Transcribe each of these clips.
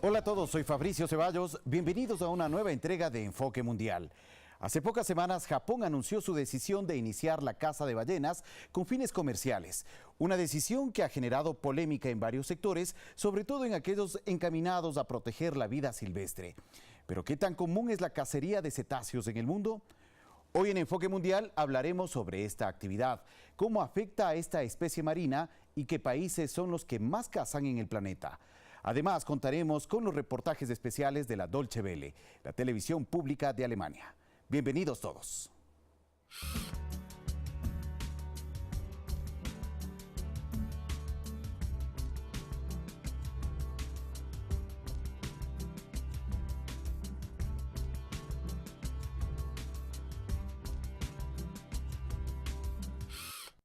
Hola a todos, soy Fabricio Ceballos. Bienvenidos a una nueva entrega de Enfoque Mundial. Hace pocas semanas, Japón anunció su decisión de iniciar la caza de ballenas con fines comerciales. Una decisión que ha generado polémica en varios sectores, sobre todo en aquellos encaminados a proteger la vida silvestre. Pero ¿qué tan común es la cacería de cetáceos en el mundo? Hoy en Enfoque Mundial hablaremos sobre esta actividad, cómo afecta a esta especie marina y qué países son los que más cazan en el planeta. Además, contaremos con los reportajes especiales de la Deutsche Welle, la televisión pública de Alemania. Bienvenidos todos.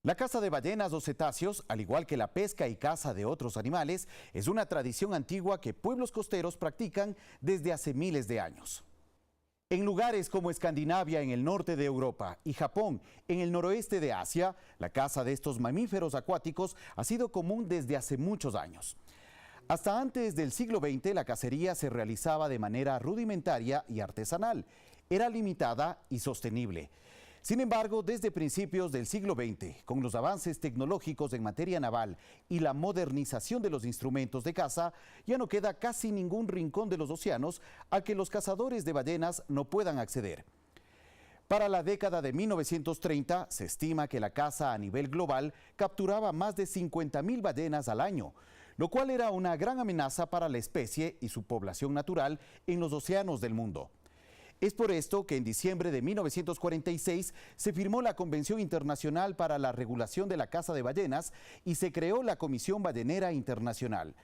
La caza de ballenas o cetáceos, al igual que la pesca y caza de otros animales, es una tradición antigua que pueblos costeros practican desde hace miles de años. En lugares como Escandinavia, en el norte de Europa, y Japón, en el noroeste de Asia, la caza de estos mamíferos acuáticos ha sido común desde hace muchos años. Hasta antes del siglo XX, la cacería se realizaba de manera rudimentaria y artesanal. Era limitada y sostenible. Sin embargo, desde principios del siglo XX, con los avances tecnológicos en materia naval y la modernización de los instrumentos de caza, ya no queda casi ningún rincón de los océanos al que los cazadores de ballenas no puedan acceder. Para la década de 1930, se estima que la caza a nivel global capturaba más de 50.000 ballenas al año, lo cual era una gran amenaza para la especie y su población natural en los océanos del mundo. Es por esto que en diciembre de 1946 se firmó la Convención Internacional para la Regulación de la Caza de Ballenas y se creó la Comisión Ballenera Internacional.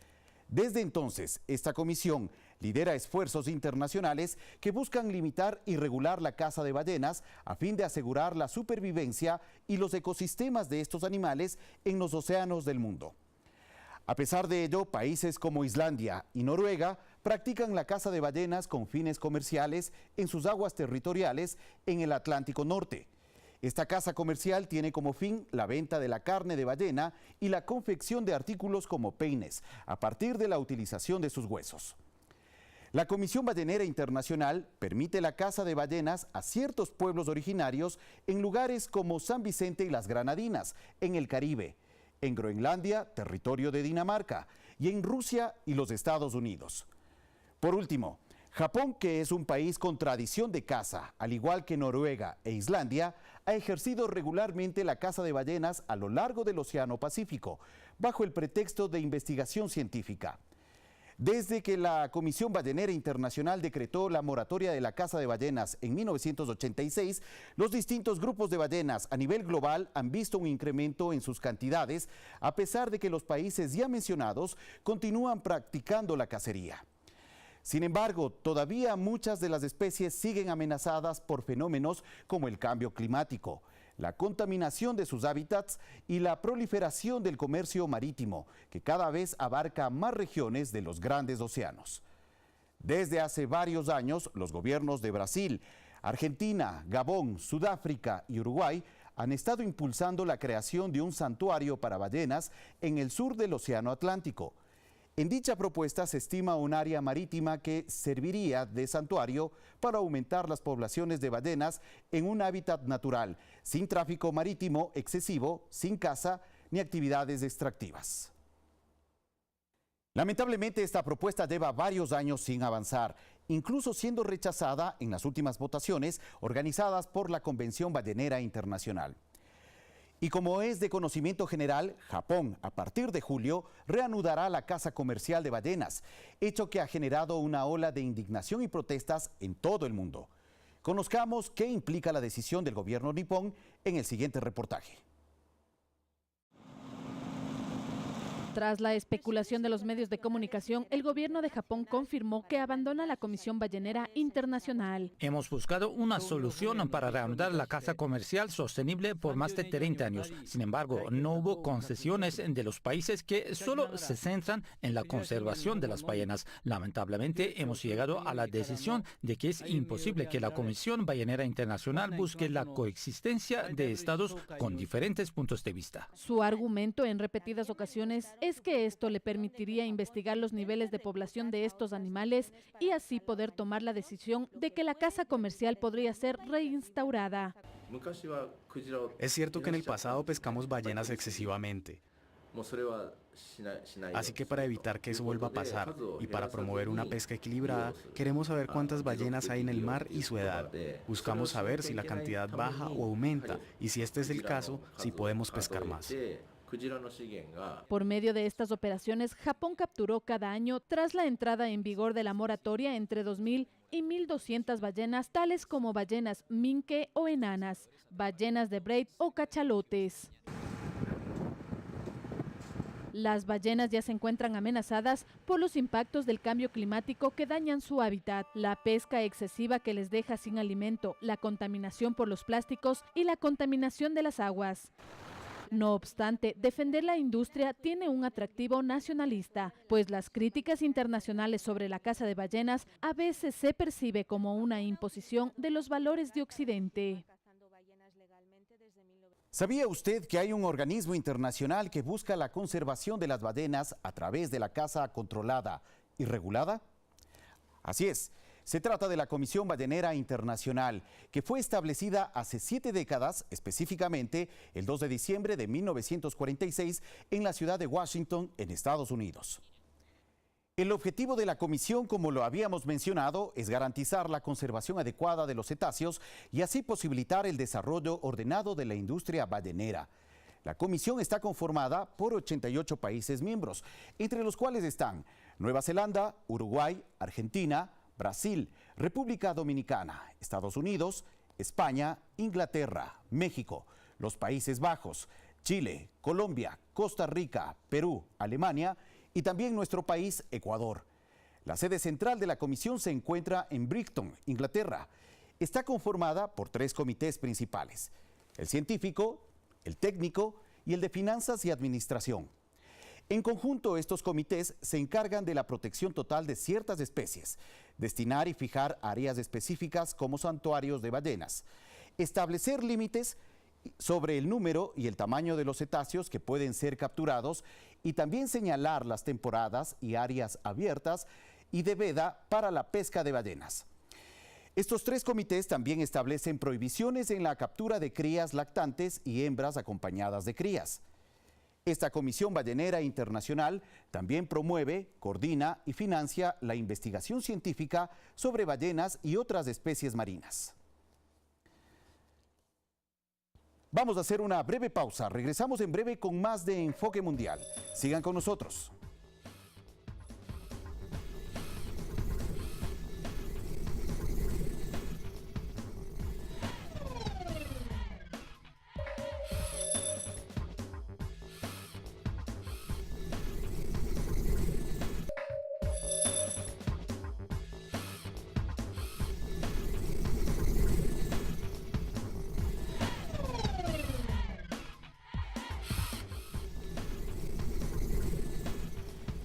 Desde entonces, esta comisión lidera esfuerzos internacionales que buscan limitar y regular la caza de ballenas a fin de asegurar la supervivencia y los ecosistemas de estos animales en los océanos del mundo. A pesar de ello, países como Islandia y Noruega practican la caza de ballenas con fines comerciales en sus aguas territoriales en el Atlántico Norte. Esta caza comercial tiene como fin la venta de la carne de ballena y la confección de artículos como peines, a partir de la utilización de sus huesos. La Comisión Ballenera Internacional permite la caza de ballenas a ciertos pueblos originarios en lugares como San Vicente y las Granadinas, en el Caribe, en Groenlandia, territorio de Dinamarca, y en Rusia y los Estados Unidos. Por último, Japón, que es un país con tradición de caza, al igual que Noruega e Islandia, ha ejercido regularmente la caza de ballenas a lo largo del Océano Pacífico, bajo el pretexto de investigación científica. Desde que la Comisión Ballenera Internacional decretó la moratoria de la caza de ballenas en 1986, los distintos grupos de ballenas a nivel global han visto un incremento en sus cantidades, a pesar de que los países ya mencionados continúan practicando la cacería. Sin embargo, todavía muchas de las especies siguen amenazadas por fenómenos como el cambio climático, la contaminación de sus hábitats y la proliferación del comercio marítimo, que cada vez abarca más regiones de los grandes océanos. Desde hace varios años, los gobiernos de Brasil, Argentina, Gabón, Sudáfrica y Uruguay han estado impulsando la creación de un santuario para ballenas en el sur del Océano Atlántico. En dicha propuesta se estima un área marítima que serviría de santuario para aumentar las poblaciones de ballenas en un hábitat natural, sin tráfico marítimo excesivo, sin caza ni actividades extractivas. Lamentablemente, esta propuesta lleva varios años sin avanzar, incluso siendo rechazada en las últimas votaciones organizadas por la Convención Ballenera Internacional. Y como es de conocimiento general, Japón, a partir de julio, reanudará la caza comercial de ballenas, hecho que ha generado una ola de indignación y protestas en todo el mundo. Conozcamos qué implica la decisión del gobierno nipón en el siguiente reportaje. Tras la especulación de los medios de comunicación, el gobierno de Japón confirmó que abandona la Comisión Ballenera Internacional. Hemos buscado una solución para reanudar la caza comercial sostenible por más de 30 años. Sin embargo, no hubo concesiones de los países que solo se centran en la conservación de las ballenas. Lamentablemente, hemos llegado a la decisión de que es imposible que la Comisión Ballenera Internacional busque la coexistencia de estados con diferentes puntos de vista. Su argumento en repetidas ocasiones es que esto le permitiría investigar los niveles de población de estos animales y así poder tomar la decisión de que la caza comercial podría ser reinstaurada. Es cierto que en el pasado pescamos ballenas excesivamente. Así que para evitar que eso vuelva a pasar y para promover una pesca equilibrada, queremos saber cuántas ballenas hay en el mar y su edad. Buscamos saber si la cantidad baja o aumenta y si este es el caso, si podemos pescar más. Por medio de estas operaciones, Japón capturó cada año, tras la entrada en vigor de la moratoria, entre 2.000 y 1.200 ballenas, tales como ballenas minke o enanas, ballenas de braid o cachalotes. Las ballenas ya se encuentran amenazadas por los impactos del cambio climático que dañan su hábitat, la pesca excesiva que les deja sin alimento, la contaminación por los plásticos y la contaminación de las aguas. No obstante, defender la industria tiene un atractivo nacionalista, pues las críticas internacionales sobre la caza de ballenas a veces se percibe como una imposición de los valores de Occidente. ¿Sabía usted que hay un organismo internacional que busca la conservación de las ballenas a través de la caza controlada y regulada? Así es. Se trata de la Comisión Ballenera Internacional, que fue establecida hace 7 décadas, específicamente el 2 de diciembre de 1946, en la ciudad de Washington, en Estados Unidos. El objetivo de la comisión, como lo habíamos mencionado, es garantizar la conservación adecuada de los cetáceos y así posibilitar el desarrollo ordenado de la industria ballenera. La comisión está conformada por 88 países miembros, entre los cuales están Nueva Zelanda, Uruguay, Argentina, Brasil, República Dominicana, Estados Unidos, España, Inglaterra, México, los Países Bajos, Chile, Colombia, Costa Rica, Perú, Alemania y también nuestro país, Ecuador. La sede central de la comisión se encuentra en Brighton, Inglaterra. Está conformada por 3 comités principales: el científico, el técnico y el de finanzas y administración. En conjunto, estos comités se encargan de la protección total de ciertas especies, destinar y fijar áreas específicas como santuarios de ballenas, establecer límites sobre el número y el tamaño de los cetáceos que pueden ser capturados y también señalar las temporadas y áreas abiertas y de veda para la pesca de ballenas. Estos 3 comités también establecen prohibiciones en la captura de crías lactantes y hembras acompañadas de crías. Esta Comisión Ballenera Internacional también promueve, coordina y financia la investigación científica sobre ballenas y otras especies marinas. Vamos a hacer una breve pausa. Regresamos en breve con más de Enfoque Mundial. Sigan con nosotros.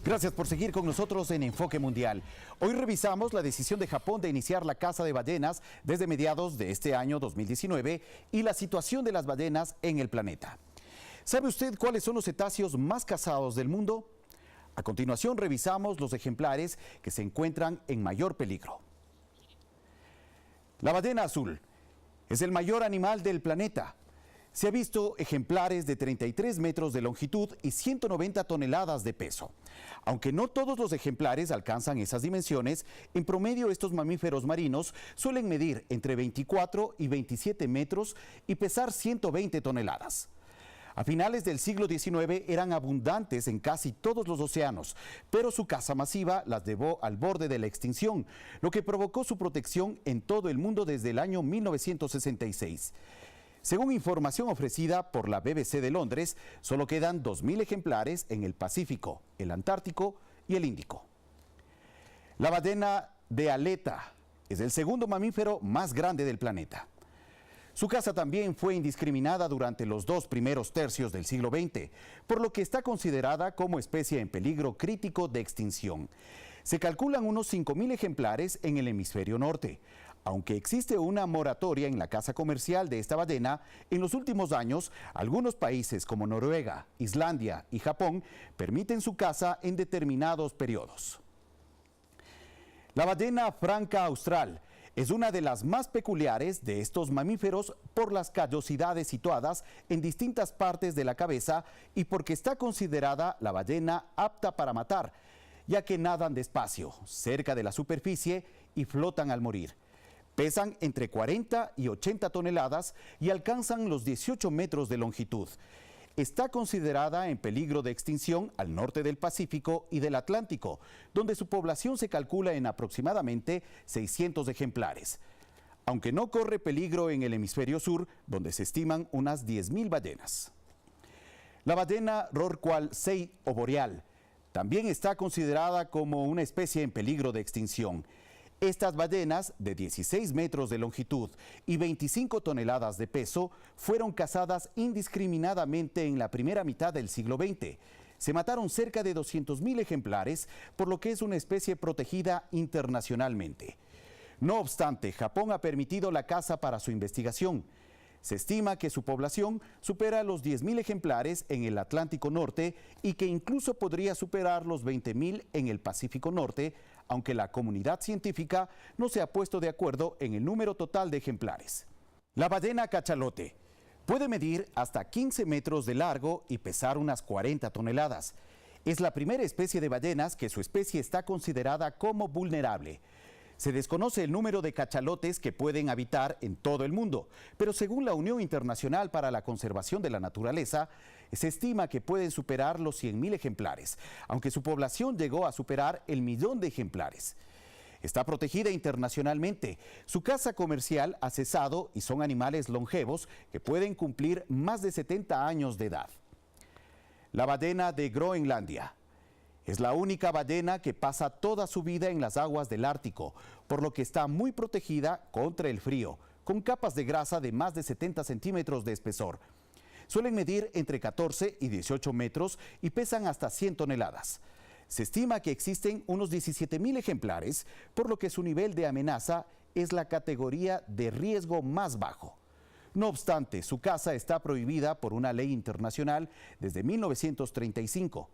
Gracias por seguir con nosotros en Enfoque Mundial. Hoy revisamos la decisión de Japón de iniciar la caza de ballenas desde mediados de este año 2019 y la situación de las ballenas en el planeta. ¿Sabe usted cuáles son los cetáceos más cazados del mundo? A continuación revisamos los ejemplares que se encuentran en mayor peligro. La ballena azul es el mayor animal del planeta. Se ha visto ejemplares de 33 metros de longitud y 190 toneladas de peso. Aunque no todos los ejemplares alcanzan esas dimensiones, en promedio estos mamíferos marinos suelen medir entre 24 y 27 metros y pesar 120 toneladas. A finales del siglo XIX eran abundantes en casi todos los océanos, pero su caza masiva las llevó al borde de la extinción, lo que provocó su protección en todo el mundo desde el año 1966. Según información ofrecida por la BBC de Londres, solo quedan 2.000 ejemplares en el Pacífico, el Antártico y el Índico. La ballena de aleta es el segundo mamífero más grande del planeta. Su caza también fue indiscriminada durante los 2 primeros tercios del siglo XX, por lo que está considerada como especie en peligro crítico de extinción. Se calculan unos 5.000 ejemplares en el hemisferio norte, Aunque existe una moratoria en la caza comercial de esta ballena, en los últimos años, algunos países como Noruega, Islandia y Japón permiten su caza en determinados periodos. La ballena franca austral es una de las más peculiares de estos mamíferos por las callosidades situadas en distintas partes de la cabeza y porque está considerada la ballena apta para matar, ya que nadan despacio, cerca de la superficie y flotan al morir. Pesan entre 40 y 80 toneladas y alcanzan los 18 metros de longitud. Está considerada en peligro de extinción al norte del Pacífico y del Atlántico, donde su población se calcula en aproximadamente 600 ejemplares. Aunque no corre peligro en el hemisferio sur, donde se estiman unas 10.000 ballenas. La ballena rorcual sei o boreal también está considerada como una especie en peligro de extinción. Estas ballenas, de 16 metros de longitud y 25 toneladas de peso, fueron cazadas indiscriminadamente en la primera mitad del siglo XX. Se mataron cerca de 200.000 ejemplares, por lo que es una especie protegida internacionalmente. No obstante, Japón ha permitido la caza para su investigación. Se estima que su población supera los 10.000 ejemplares en el Atlántico Norte y que incluso podría superar los 20.000 en el Pacífico Norte, aunque la comunidad científica no se ha puesto de acuerdo en el número total de ejemplares. La ballena cachalote puede medir hasta 15 metros de largo y pesar unas 40 toneladas. Es la primera especie de ballenas que su especie está considerada como vulnerable. Se desconoce el número de cachalotes que pueden habitar en todo el mundo, pero según la Unión Internacional para la Conservación de la Naturaleza, se estima que pueden superar los 100.000 ejemplares, aunque su población llegó a superar el 1.000.000 de ejemplares. Está protegida internacionalmente. Su caza comercial ha cesado y son animales longevos que pueden cumplir más de 70 años de edad. La ballena de Groenlandia. Es la única ballena que pasa toda su vida en las aguas del Ártico, por lo que está muy protegida contra el frío, con capas de grasa de más de 70 centímetros de espesor. Suelen medir entre 14 y 18 metros y pesan hasta 100 toneladas. Se estima que existen unos 17.000 ejemplares, por lo que su nivel de amenaza es la categoría de riesgo más bajo. No obstante, su caza está prohibida por una ley internacional desde 1935.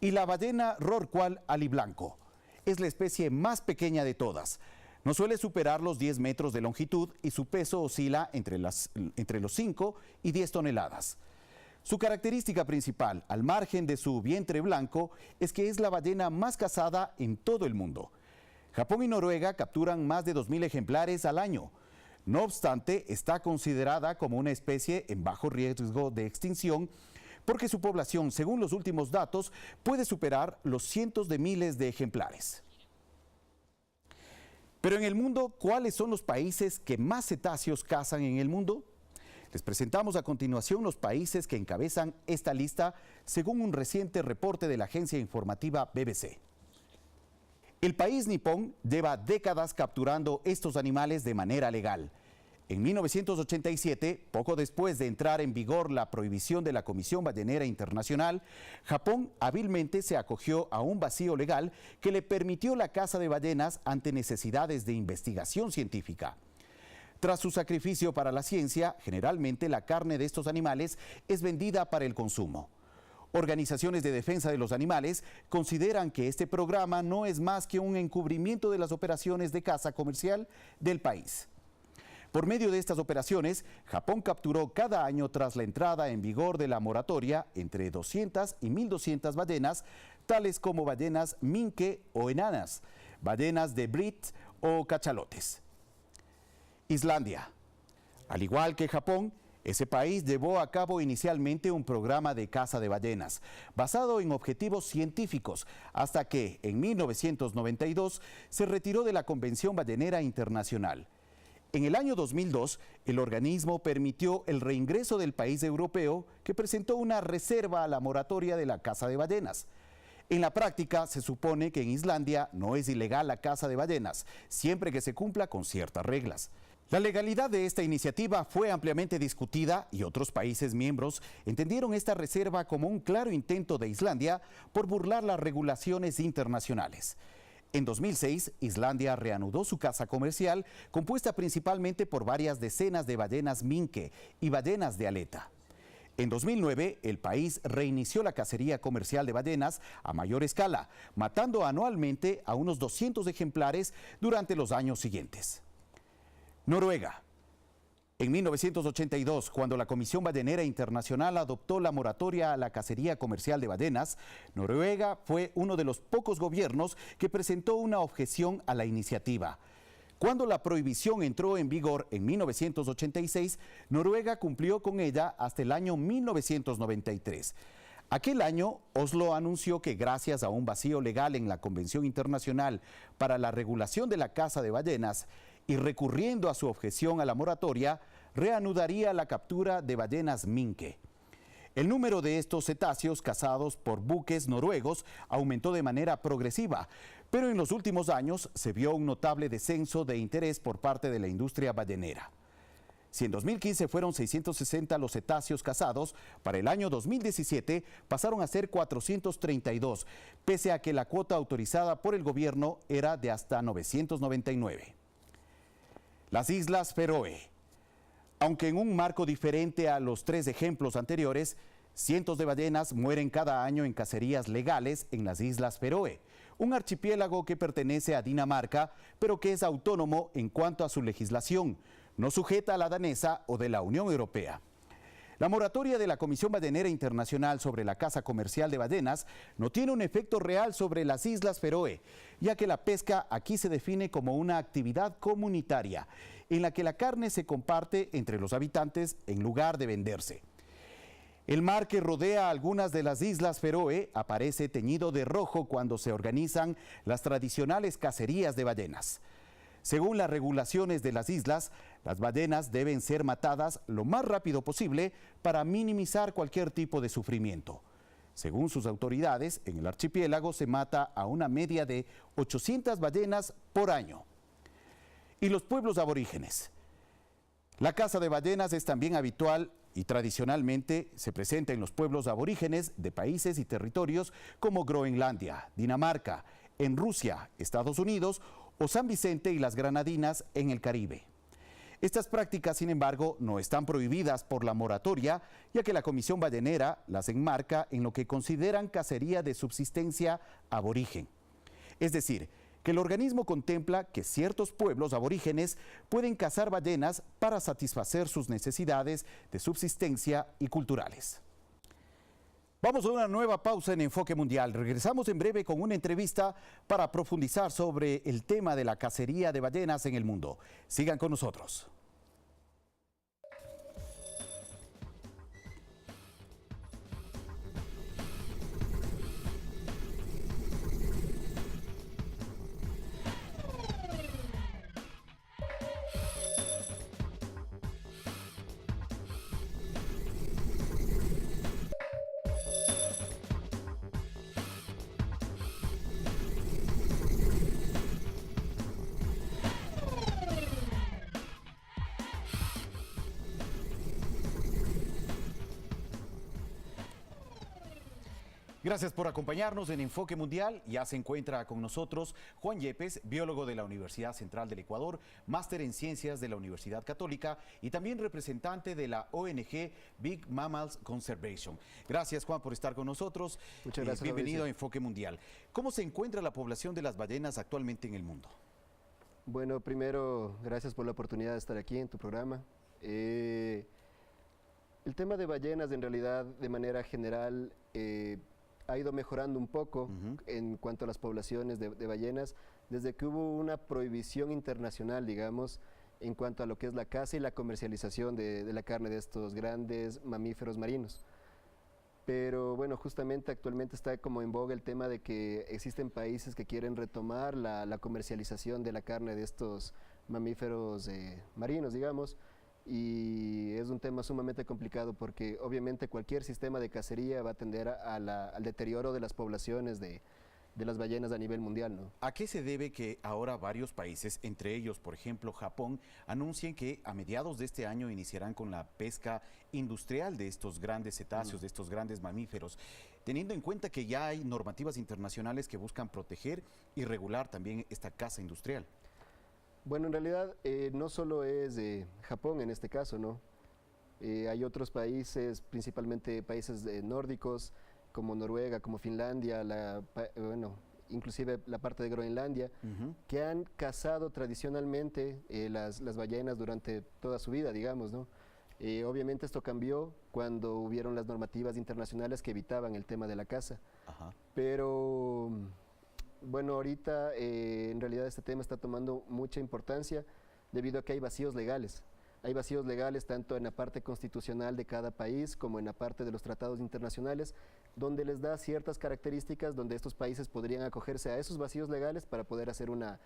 Y la ballena rorcual aliblanco es la especie más pequeña de todas. No suele superar los 10 metros de longitud y su peso oscila entre los 5 y 10 toneladas. Su característica principal, al margen de su vientre blanco, es que es la ballena más cazada en todo el mundo. Japón y Noruega capturan más de 2.000 ejemplares al año. No obstante, está considerada como una especie en bajo riesgo de extinción porque su población, según los últimos datos, puede superar los cientos de miles de ejemplares. Pero en el mundo, ¿cuáles son los países que más cetáceos cazan en el mundo? Les presentamos a continuación los países que encabezan esta lista según un reciente reporte de la agencia informativa BBC. El país nipón lleva décadas capturando estos animales de manera legal. En 1987, poco después de entrar en vigor la prohibición de la Comisión Ballenera Internacional, Japón hábilmente se acogió a un vacío legal que le permitió la caza de ballenas ante necesidades de investigación científica. Tras su sacrificio para la ciencia, generalmente la carne de estos animales es vendida para el consumo. Organizaciones de defensa de los animales consideran que este programa no es más que un encubrimiento de las operaciones de caza comercial del país. Por medio de estas operaciones, Japón capturó cada año tras la entrada en vigor de la moratoria entre 200 y 1.200 ballenas, tales como ballenas minke o enanas, ballenas de brit o cachalotes. Islandia. Al igual que Japón, ese país llevó a cabo inicialmente un programa de caza de ballenas, basado en objetivos científicos, hasta que en 1992 se retiró de la Convención Ballenera Internacional. En el año 2002, el organismo permitió el reingreso del país europeo que presentó una reserva a la moratoria de la caza de ballenas. En la práctica, se supone que en Islandia no es ilegal la caza de ballenas, siempre que se cumpla con ciertas reglas. La legalidad de esta iniciativa fue ampliamente discutida y otros países miembros entendieron esta reserva como un claro intento de Islandia por burlar las regulaciones internacionales. En 2006, Islandia reanudó su caza comercial, compuesta principalmente por varias decenas de ballenas minke y ballenas de aleta. En 2009, el país reinició la cacería comercial de ballenas a mayor escala, matando anualmente a unos 200 ejemplares durante los años siguientes. Noruega. En 1982, cuando la Comisión Ballenera Internacional adoptó la moratoria a la cacería comercial de ballenas, Noruega fue uno de los pocos gobiernos que presentó una objeción a la iniciativa. Cuando la prohibición entró en vigor en 1986, Noruega cumplió con ella hasta el año 1993. Aquel año, Oslo anunció que gracias a un vacío legal en la Convención Internacional para la Regulación de la Caza de Ballenas y recurriendo a su objeción a la moratoria, reanudaría la captura de ballenas minke. El número de estos cetáceos cazados por buques noruegos aumentó de manera progresiva, pero en los últimos años se vio un notable descenso de interés por parte de la industria ballenera. Si en 2015 fueron 660 los cetáceos cazados, para el año 2017 pasaron a ser 432, pese a que la cuota autorizada por el gobierno era de hasta 999. Las Islas Feroe. Aunque en un marco diferente a los 3 ejemplos anteriores, cientos de ballenas mueren cada año en cacerías legales en las Islas Feroe, un archipiélago que pertenece a Dinamarca, pero que es autónomo en cuanto a su legislación, no sujeta a la danesa o de la Unión Europea. La moratoria de la Comisión Ballenera Internacional sobre la caza comercial de ballenas no tiene un efecto real sobre las Islas Feroe, ya que la pesca aquí se define como una actividad comunitaria, en la que la carne se comparte entre los habitantes en lugar de venderse. El mar que rodea algunas de las Islas Feroe aparece teñido de rojo cuando se organizan las tradicionales cacerías de ballenas. Según las regulaciones de las islas, las ballenas deben ser matadas lo más rápido posible para minimizar cualquier tipo de sufrimiento. Según sus autoridades, en el archipiélago se mata a una media de 800 ballenas por año. Y los pueblos aborígenes. La caza de ballenas es también habitual y tradicionalmente se presenta en los pueblos aborígenes de países y territorios como Groenlandia, Dinamarca, en Rusia, Estados Unidos o San Vicente y las Granadinas en el Caribe. Estas prácticas, sin embargo, no están prohibidas por la moratoria, ya que la Comisión Ballenera las enmarca en lo que consideran cacería de subsistencia aborigen. Es decir, que el organismo contempla que ciertos pueblos aborígenes pueden cazar ballenas para satisfacer sus necesidades de subsistencia y culturales. Vamos a una nueva pausa en Enfoque Mundial. Regresamos en breve con una entrevista para profundizar sobre el tema de la cacería de ballenas en el mundo. Sigan con nosotros. Gracias por acompañarnos en Enfoque Mundial. Ya se encuentra con nosotros Juan Yepes, biólogo de la Universidad Central del Ecuador, máster en Ciencias de la Universidad Católica y también representante de la ONG Big Mammals Conservation. Gracias, Juan, por estar con nosotros. Muchas gracias. Bienvenido a Enfoque Mundial. ¿Cómo se encuentra la población de las ballenas actualmente en el mundo? Bueno, primero, gracias por la oportunidad de estar aquí en tu programa. El tema de ballenas, en realidad, de manera general, ha ido mejorando un poco en cuanto a las poblaciones de ballenas, desde que hubo una prohibición internacional, digamos, en cuanto a lo que es la caza y la comercialización de la carne de estos grandes mamíferos marinos. Pero bueno, justamente actualmente está como en boga el tema de que existen países que quieren retomar la comercialización de la carne de estos mamíferos marinos, digamos, y es un tema sumamente complicado porque obviamente cualquier sistema de cacería va a tender al deterioro de las poblaciones de las ballenas a nivel mundial, ¿no? ¿A qué se debe que ahora varios países, entre ellos, por ejemplo, Japón, anuncien que a mediados de este año iniciarán con la pesca industrial de estos grandes cetáceos, de estos grandes mamíferos? teniendo en cuenta que ya hay normativas internacionales que buscan proteger y regular también esta caza industrial? Bueno, en realidad no solo es Japón en este caso, ¿no? Hay otros países, principalmente países nórdicos, como Noruega, como Finlandia, bueno, inclusive la parte de Groenlandia, que han cazado tradicionalmente las ballenas durante toda su vida, digamos, ¿no? Obviamente esto cambió cuando hubieron las normativas internacionales que evitaban el tema de la caza. Pero bueno, ahorita en realidad este tema está tomando mucha importancia debido a que hay vacíos legales. Hay vacíos legales tanto en la parte constitucional de cada país como en la parte de los tratados internacionales, donde les da ciertas características donde estos países podrían acogerse a esos vacíos legales para poder hacer una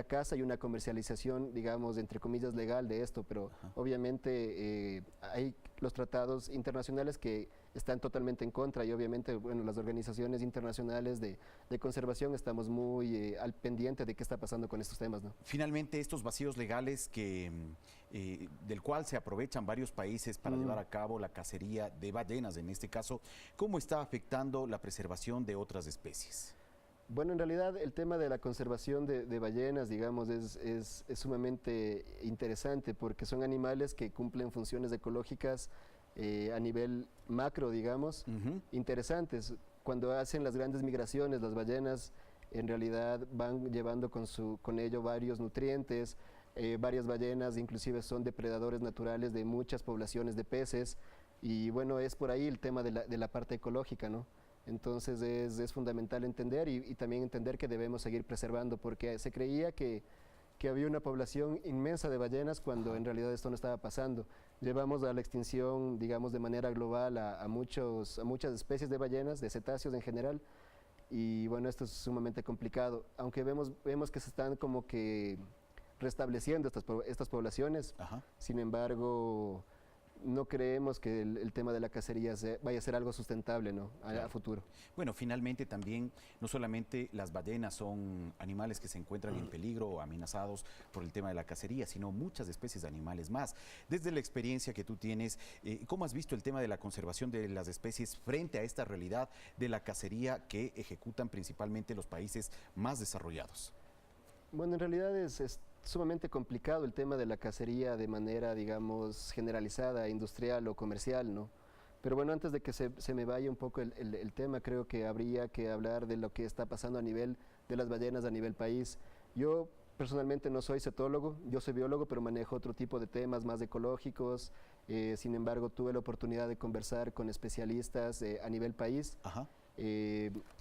caza y una comercialización, digamos, entre comillas, legal de esto, pero obviamente hay los tratados internacionales que están totalmente en contra y obviamente, bueno, las organizaciones internacionales de conservación estamos muy al pendiente de qué está pasando con estos temas, ¿no? Finalmente, estos vacíos legales del cual se aprovechan varios países para llevar a cabo la cacería de ballenas, en este caso, ¿cómo está afectando la preservación de otras especies? Bueno, en realidad el tema de la conservación de ballenas, digamos, es sumamente interesante porque son animales que cumplen funciones ecológicas a nivel macro, digamos, interesantes. Cuando hacen las grandes migraciones, las ballenas en realidad van llevando con ello varios nutrientes. Varias ballenas inclusive son depredadores naturales de muchas poblaciones de peces y bueno, es por ahí el tema de la parte ecológica, ¿no? Entonces es fundamental entender y también entender que debemos seguir preservando porque se creía que había una población inmensa de ballenas cuando en realidad esto no estaba pasando. Llevamos a la extinción, digamos, de manera global a muchas especies de ballenas, de cetáceos en general, y bueno, esto es sumamente complicado. Aunque vemos que se están como que restableciendo estas poblaciones, sin embargo, no creemos que el tema de la cacería vaya a ser algo sustentable, ¿no? A futuro. Bueno, finalmente también no solamente las ballenas son animales que se encuentran en peligro o amenazados por el tema de la cacería, sino muchas especies de animales más. Desde la experiencia que tú tienes, ¿cómo has visto el tema de la conservación de las especies frente a esta realidad de la cacería que ejecutan principalmente los países más desarrollados? Bueno, en realidad es sumamente complicado el tema de la cacería de manera, digamos, generalizada, industrial o comercial, ¿no? Pero bueno, antes de que se me vaya un poco el tema, creo que habría que hablar de lo que está pasando a nivel de las ballenas a nivel país. Yo personalmente no soy cetólogo, yo soy biólogo, pero manejo otro tipo de temas más ecológicos. Sin embargo, tuve la oportunidad de conversar con especialistas a nivel país.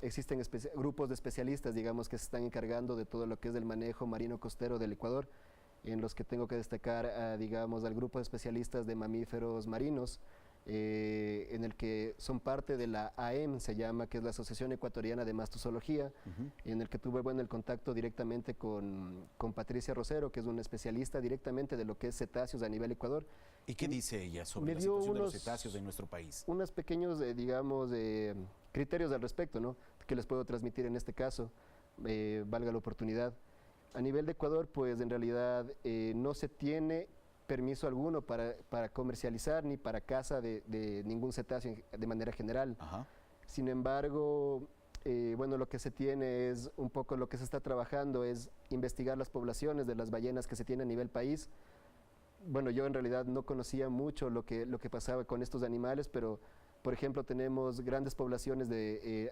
Existen grupos de especialistas, digamos, que se están encargando de todo lo que es el manejo marino costero del Ecuador, en los que tengo que destacar, digamos, al grupo de especialistas de mamíferos marinos, en el que son parte de la AEM, se llama, que es la Asociación Ecuatoriana de Mastozoología, en el que tuve el contacto directamente con Patricia Rosero, que es una especialista directamente de lo que es cetáceos a nivel Ecuador. ¿Y qué dice ella sobre la situación de los cetáceos en nuestro país? Unos pequeños, digamos, criterios al respecto, ¿no?, que les puedo transmitir en este caso, valga la oportunidad. A nivel de Ecuador, pues en realidad no se tiene permiso alguno para comercializar ni para caza de ningún cetáceo de manera general. Sin embargo, bueno, lo que se tiene es un poco lo que se está trabajando es investigar las poblaciones de las ballenas que se tienen a nivel país. Bueno, yo en realidad no conocía mucho lo que pasaba con estos animales, pero por ejemplo tenemos grandes poblaciones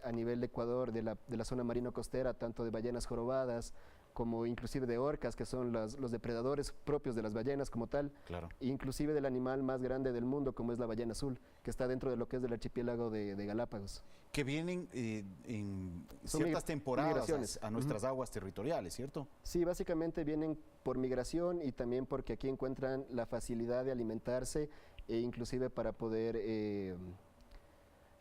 a nivel de Ecuador, de la zona marino-costera, tanto de ballenas jorobadas como inclusive de orcas, que son los depredadores propios de las ballenas como tal, inclusive del animal más grande del mundo, como es la ballena azul, que está dentro de lo que es del archipiélago de Galápagos. Que vienen en ciertas temporadas a nuestras aguas territoriales, ¿cierto? Sí, básicamente vienen por migración y también porque aquí encuentran la facilidad de alimentarse e inclusive para poder